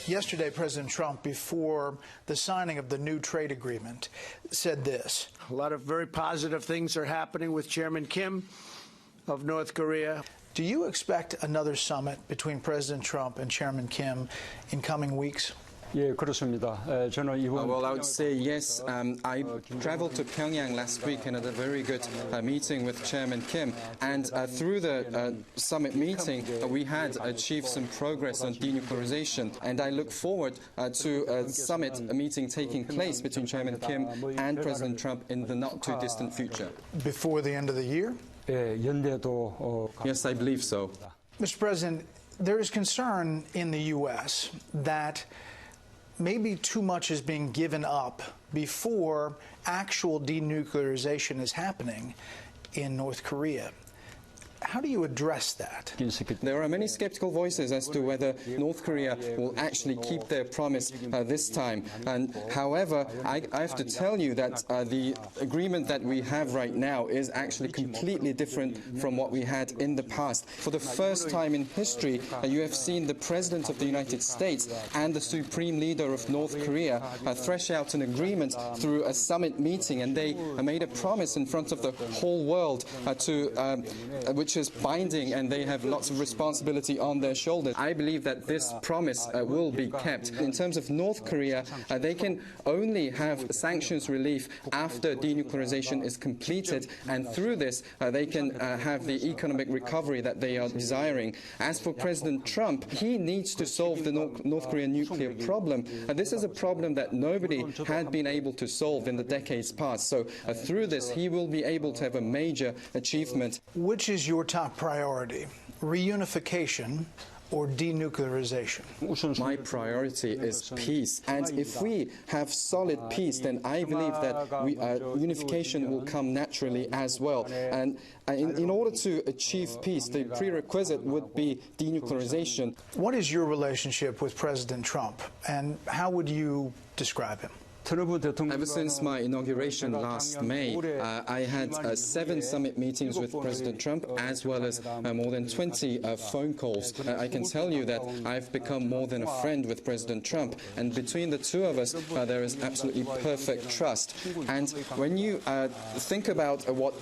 Yesterday, President Trump, before the signing of the new trade agreement, said this. A lot of very positive things are happening with Chairman Kim of North Korea. Do you expect another summit between President Trump and Chairman Kim in coming weeks? 예, 그렇습니다. 저는 이번 Well, I would say yes. I traveled to Pyongyang last week and had a very good meeting with Chairman Kim. And through the summit meeting, we had achieved some progress on denuclearization. And I look forward to a summit meeting taking place between Chairman Kim and President Trump in the not-too-distant future. Before the end of the year? 예, 연대도 Yes, I believe so. Mr. President, there is concern in the U.S. that maybe too much is being given up before actual denuclearization is happening in North Korea. How do you address that? There are many skeptical voices as to whether North Korea will actually keep their promise this time. And however, I have to tell you that the agreement that we have right now is actually completely different from what we had in the past. For the first time in history, you have seen the President of the United States and the Supreme Leader of North Korea thresh out an agreement through a summit meeting, and they made a promise in front of the whole world which is binding, and they have lots of responsibility on their shoulders. I believe that this promise will be kept. In terms of North Korea, they can only have sanctions relief after denuclearization is completed, and through this they can have the economic recovery that they are desiring. As for President Trump, he needs to solve the North Korean nuclear problem. This is a problem that nobody had been able to solve in the decades past. So through this, he will be able to have a major achievement. Which is your top priority, reunification or denuclearization? My priority is peace, and if we have solid peace, then I believe that unification will come naturally as well. And in order to achieve peace, the prerequisite would be denuclearization. What is your relationship with President Trump, and how would you describe him? Ever since my inauguration last May, I had 7 summit meetings with President Trump, as well as more than 20 phone calls. I can tell you that I've become more than a friend with President Trump, and between the two of us, there is absolutely perfect trust. And when you think about what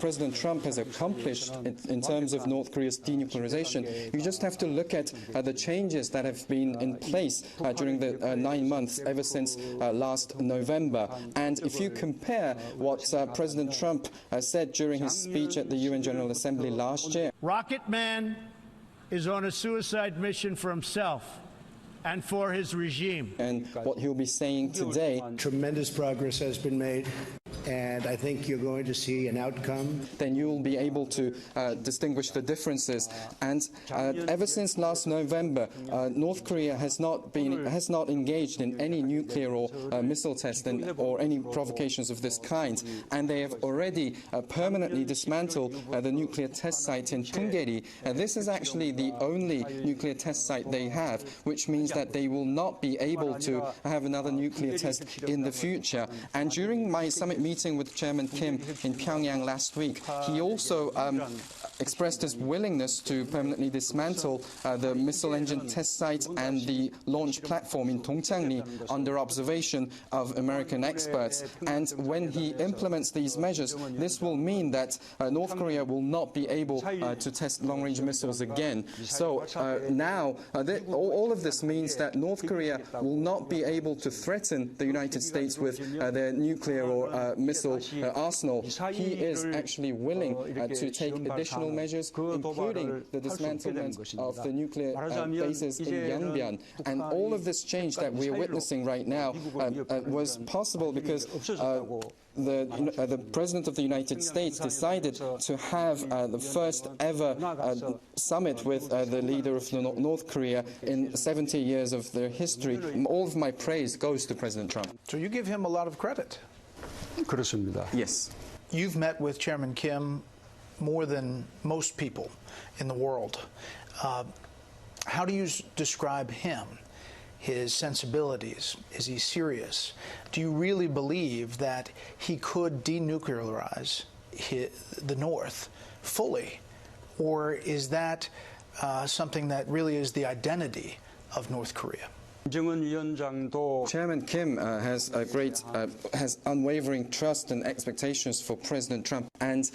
President Trump has accomplished in terms of North Korea's denuclearization, you just have to look at the changes that have been in place during the 9 months ever since last November. And if you compare what President Trump said during his speech at the UN General Assembly last year. Rocket Man is on a suicide mission for himself and for his regime. And what he'll be saying today. Tremendous progress has been made, and I think you're going to see an outcome. Then you will be able to distinguish the differences. And ever since last November, North Korea has not engaged in any nuclear or missile tests or any provocations of this kind. And they have already permanently dismantled the nuclear test site in Punggye-ri. This is actually the only nuclear test site they have, which means that they will not be able to have another nuclear test in the future. And during my summit meeting with Chairman Kim in Pyongyang last week, he also expressed his willingness to permanently dismantle the missile engine test site and the launch platform in Dongchangni under observation of American experts. And when he implements these measures, this will mean that North Korea will not be able to test long-range missiles again. So now all of this means that North Korea will not be able to threaten the United States with their nuclear or missile arsenal. He is actually willing to take additional measures, including the dismantlement of the nuclear bases in Yangbyan. And all of this change that we are witnessing right now was possible because the President of the United States decided to have the first ever summit with the leader of North Korea in 70 years of their history. All of my praise goes to President Trump. So you give him a lot of credit. 그렇습니다. Yes. You've met with Chairman Kim more than most people in the world. How do you describe him? His sensibilities? Is he serious? Do you really believe that he could denuclearize the North fully? Or is that something that really is the identity of North Korea? 김정은 위원장도 Chairman Kim has unwavering trust and expectations for President Trump, and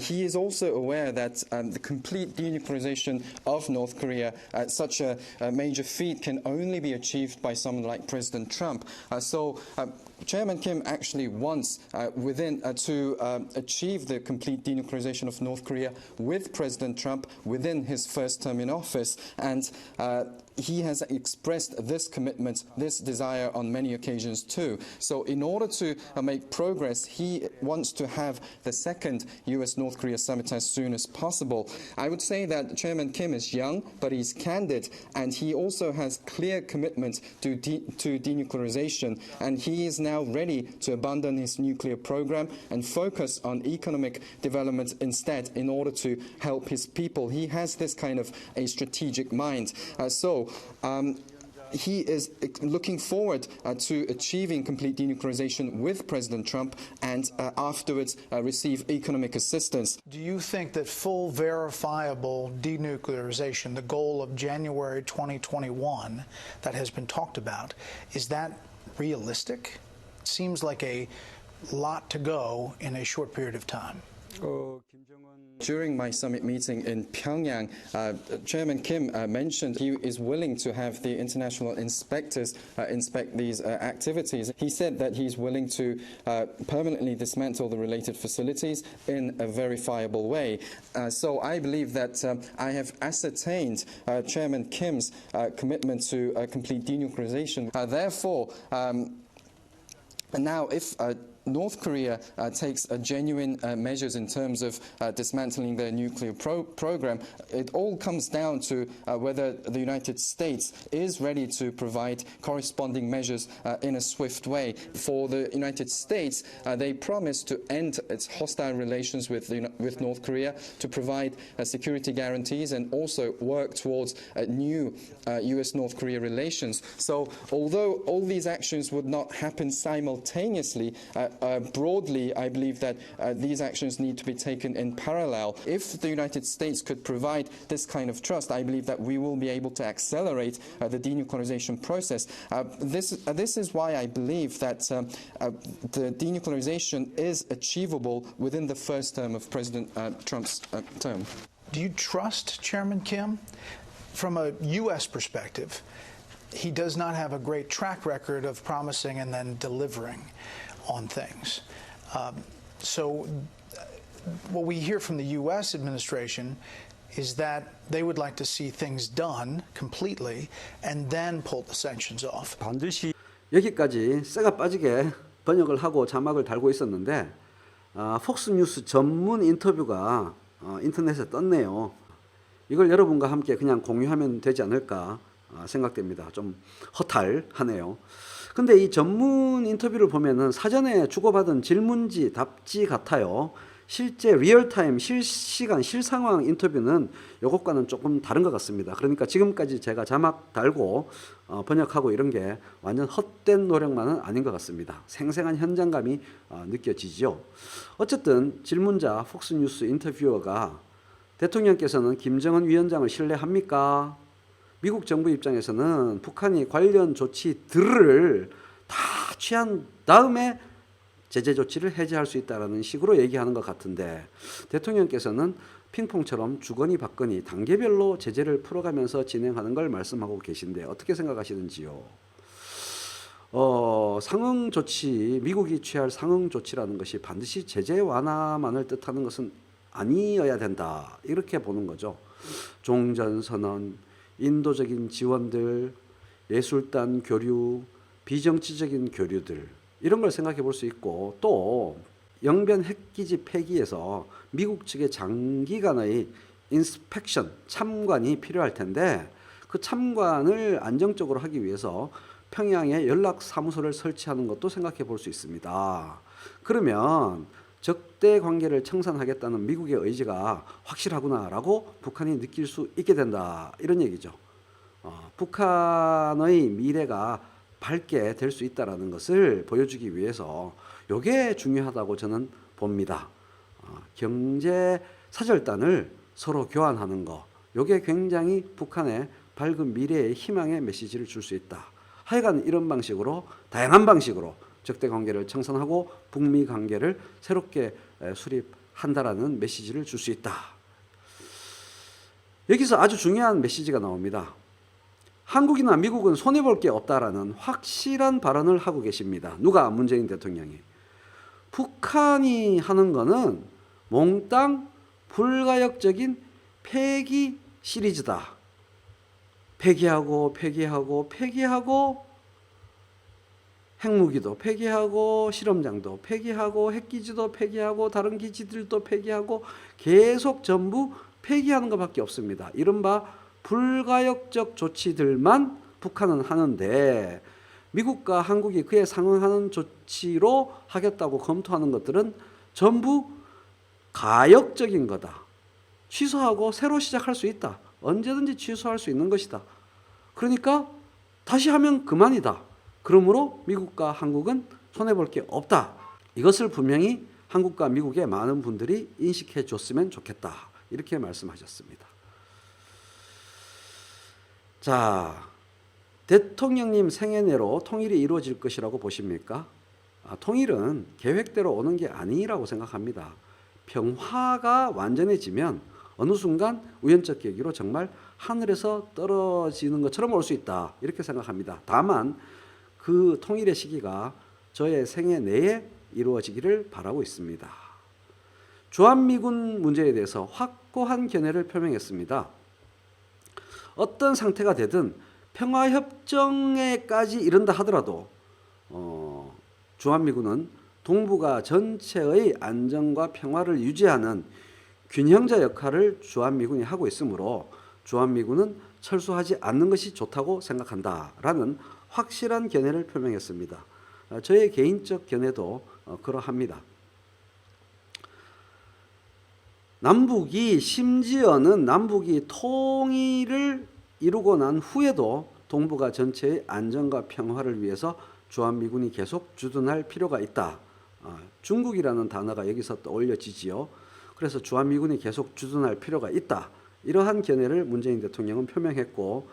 he is also aware that the complete denuclearization of North Korea, such a major feat, can only be achieved by someone like President Trump. So Chairman Kim actually wants to achieve the complete denuclearization of North Korea with President Trump within his first term in office, and he has expressed this commitment, this desire on many occasions too. So in order to make progress, he wants to have the second US-North Korea summit as soon as possible. I would say that Chairman Kim is young, but he's candid, and he also has clear commitment to denuclearization, and he is now ready to abandon his nuclear program and focus on economic development instead in order to help his people. He has this kind of a strategic mind. He is looking forward to achieving complete denuclearization with President Trump and afterwards receive economic assistance. Do you think that full verifiable denuclearization, the goal of January 2021 that has been talked about, is that realistic? It seems like a lot to go in a short period of time. During my summit meeting in Pyongyang, Chairman Kim mentioned he is willing to have the international inspectors inspect these activities. He said that he's willing to permanently dismantle the related facilities in a verifiable way. So I believe that I have ascertained Chairman Kim's commitment to complete denuclearization. Therefore, now if North Korea takes genuine measures in terms of dismantling their nuclear program, it all comes down to whether the United States is ready to provide corresponding measures in a swift way. For the United States, they promised to end its hostile relations with North Korea, to provide security guarantees and also work towards new US-North Korea relations. So although all these actions would not happen simultaneously, broadly, I believe that these actions need to be taken in parallel. If the United States could provide this kind of trust, I believe that we will be able to accelerate the denuclearization process. This is why I believe that the denuclearization is achievable within the first term of President Trump's term. Do you trust Chairman Kim? From a U.S. perspective, he does not have a great track record of promising and then delivering on things. So what we hear from the U.S. administration is that they would like to see things done completely and then pull the sanctions off. 반드시 여기까지 쇠가 빠지게 번역을 하고 자막을 달고 있었는데 폭스뉴스 전문 인터뷰가 인터넷에 떴네요. 이걸 여러분과 함께 그냥 공유하면 되지 않을까 생각됩니다. 좀 허탈하네요. 근데 이 전문 인터뷰를 보면은 사전에 주고받은 질문지, 답지 같아요. 실제 리얼타임, 실시간, 실상황 인터뷰는 이것과는 조금 다른 것 같습니다. 그러니까 지금까지 제가 자막 달고 번역하고 이런 게 완전 헛된 노력만은 아닌 것 같습니다. 생생한 현장감이 느껴지죠. 어쨌든 질문자 폭스뉴스 인터뷰어가 대통령께서는 김정은 위원장을 신뢰합니까? 미국 정부 입장에서는 북한이 관련 조치들을 다 취한 다음에 제재 조치를 해제할 수 있다는 식으로 얘기하는 것 같은데 대통령께서는 핑퐁처럼 주거니 받거니 단계별로 제재를 풀어가면서 진행하는 걸 말씀하고 계신데 어떻게 생각하시는지요? 상응 조치, 미국이 취할 상응 조치라는 것이 반드시 제재 완화만을 뜻하는 것은 아니어야 된다. 이렇게 보는 거죠. 종전선언, 인도적인 지원들, 예술단 교류, 비정치적인 교류들 이런 걸 생각해 볼 수 있고 또 영변 핵기지 폐기에서 미국 측의 장기간의 인스펙션, 참관이 필요할 텐데 그 참관을 안정적으로 하기 위해서 평양에 연락사무소를 설치하는 것도 생각해 볼 수 있습니다. 그러면 적대 관계를 청산하겠다는 미국의 의지가 확실하구나라고 북한이 느낄 수 있게 된다. 이런 얘기죠. 북한의 미래가 밝게 될 수 있다는 것을 보여주기 위해서 이게 중요하다고 저는 봅니다. 경제 사절단을 서로 교환하는 거. 이게 굉장히 북한의 밝은 미래의 희망의 메시지를 줄 수 있다. 하여간 이런 방식으로 다양한 방식으로 적대 관계를 청산하고 북미 관계를 새롭게 수립한다라는 메시지를 줄 수 있다. 여기서 아주 중요한 메시지가 나옵니다. 한국이나 미국은 손해볼 게 없다라는 확실한 발언을 하고 계십니다. 누가? 문재인 대통령이. 북한이 하는 거는 몽땅 불가역적인 폐기 시리즈다. 폐기하고 핵무기도 폐기하고 실험장도 폐기하고 핵기지도 폐기하고 다른 기지들도 폐기하고 계속 전부 폐기하는 것밖에 없습니다. 이른바 불가역적 조치들만 북한은 하는데 미국과 한국이 그에 상응하는 조치로 하겠다고 검토하는 것들은 전부 가역적인 거다. 취소하고 새로 시작할 수 있다. 언제든지 취소할 수 있는 것이다. 그러니까 다시 하면 그만이다. 그러므로 미국과 한국은 손해볼 게 없다. 이것을 분명히 한국과 미국의 많은 분들이 인식해 줬으면 좋겠다. 이렇게 말씀하셨습니다. 자, 대통령님 생애 내로 통일이 이루어질 것이라고 보십니까? 통일은 계획대로 오는 게 아니라고 생각합니다. 평화가 완전해지면 어느 순간 우연적 계기로 정말 하늘에서 떨어지는 것처럼 올 수 있다. 이렇게 생각합니다. 다만 그 통일의 시기가 저의 생애 내에 이루어지기를 바라고 있습니다. 주한미군 문제에 대해서 확고한 견해를 표명했습니다. 어떤 상태가 되든 평화협정에까지 이른다 하더라도 주한미군은 동북아 전체의 안정과 평화를 유지하는 균형자 역할을 주한미군이 하고 있으므로 주한미군은 철수하지 않는 것이 좋다고 생각한다라는 확실한 견해를 표명했습니다. 저의 개인적 견해도 그러합니다. 심지어는 남북이 통일을 이루고 난 후에도 동북아 전체의 안정과 평화를 위해서 주한미군이 계속 주둔할 필요가 있다. 중국이라는 단어가 여기서 떠올려지지요. 그래서 주한미군이 계속 주둔할 필요가 있다. 이러한 견해를 문재인 대통령은 표명했고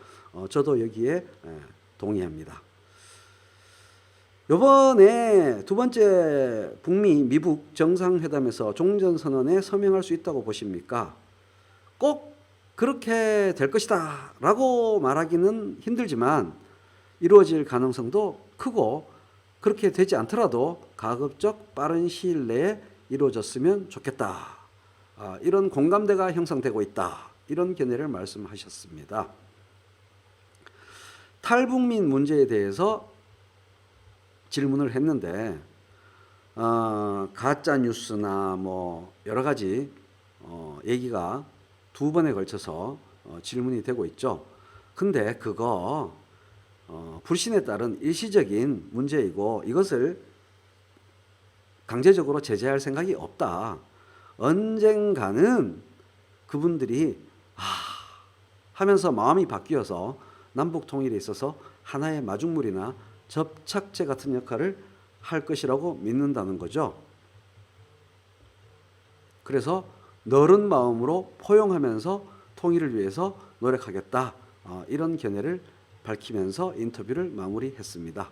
저도 여기에 동의합니다. 이번에 두 번째 북미 미북 정상회담에서 종전선언에 서명할 수 있다고 보십니까? 꼭 그렇게 될 것이다 라고 말하기는 힘들지만 이루어질 가능성도 크고 그렇게 되지 않더라도 가급적 빠른 시일 내에 이루어졌으면 좋겠다. 이런 공감대가 형성되고 있다. 이런 견해를 말씀하셨습니다. 탈북민 문제에 대해서 질문을 했는데 가짜 뉴스나 뭐 여러 가지 얘기가 두 번에 걸쳐서 질문이 되고 있죠. 근데 그거 불신에 따른 일시적인 문제이고 이것을 강제적으로 제재할 생각이 없다. 언젠가는 그분들이 하면서 마음이 바뀌어서 남북 통일에 있어서 하나의 마중물이나 접착제 같은 역할을 할 것이라고 믿는다는 거죠. 그래서 너른 마음으로 포용하면서 통일을 위해서 노력하겠다. 이런 견해를 밝히면서 인터뷰를 마무리했습니다.